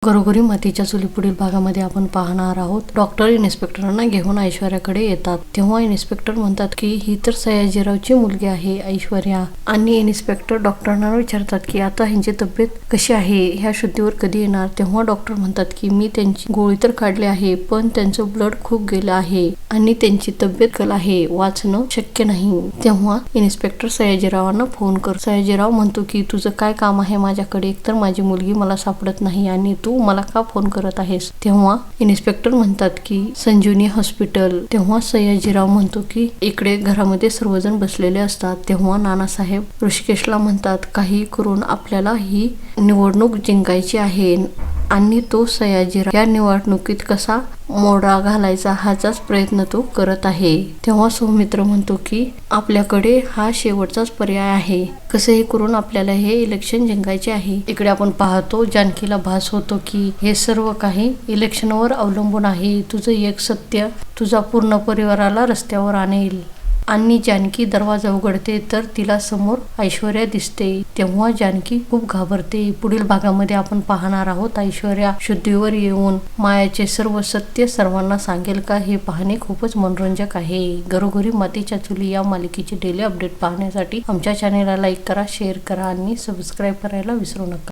घरोघरी मातीच्या चुली पुढील भागामध्ये आपण पाहणार आहोत. डॉक्टर इन्स्पेक्टरांना घेऊन ऐश्वर्याकडे येतात. तेव्हा इन्स्पेक्टर म्हणतात की ही तर सयाजीरावची मुलगी आहे ऐश्वर्या. आणि इन्स्पेक्टर डॉक्टरांना विचारतात की आता ह्यांची तब्येत कशी आहे, ह्या शुद्धीवर कधी येणार. तेव्हा डॉक्टर म्हणतात की मी त्यांची गोळी तर काढली आहे, पण त्यांचं ब्लड खूप गेलं आहे आणि त्यांची तब्येत कल आहे, वाचणं शक्य नाही. तेव्हा इन्स्पेक्टर सयाजीरावांना फोन कर. सयाजीराव म्हणतो की तुझं काय काम आहे माझ्याकडे, एकतर माझी मुलगी मला सापडत नाही आणि तू मला का फोन करत आहेस. तेव्हा इन्स्पेक्टर म्हणतात की संजीवनी हॉस्पिटल. तेव्हा सयाजीराव म्हणतो की इकडे घरामध्ये सर्वजण बसलेले असतात. तेव्हा नानासाहेब ऋषिकेशला म्हणतात काही करून आपल्याला ही निवडणूक जिंकायची आहे आणि तो सयाजीराव या निवडणुकीत कसा मोडा घालायचा ह्याचाच प्रयत्न तो करत आहे. तेव्हा सौमित्र म्हणतो की आपल्याकडे हा शेवटचाच पर्याय आहे, कसंही करून आपल्याला हे इलेक्शन जिंकायचे आहे. इकडे आपण पाहतो जानकीला भास होतो की हे सर्व काही इलेक्शनवर अवलंबून आहे. तुझं एक सत्य तुझा पूर्ण परिवाराला रस्त्यावर आणेल. आणि जानकी दरवाजा उघडते तर तिला समोर ऐश्वर्या दिसते. तेव्हा जानकी खूप घाबरते. पुढील भागामध्ये आपण पाहणार आहोत ऐश्वर्या शुद्धीवर येऊन मायाचे सर्व सत्य सर्वांना सांगेल का, हे पाहणे खूपच मनोरंजक आहे. घरोघरी मातीच्या चुली या मालिकेचे डेली अपडेट पाहण्यासाठी आमच्या चॅनेलला लाईक करा, शेअर करा आणि सबस्क्राईब करायला विसरू नका.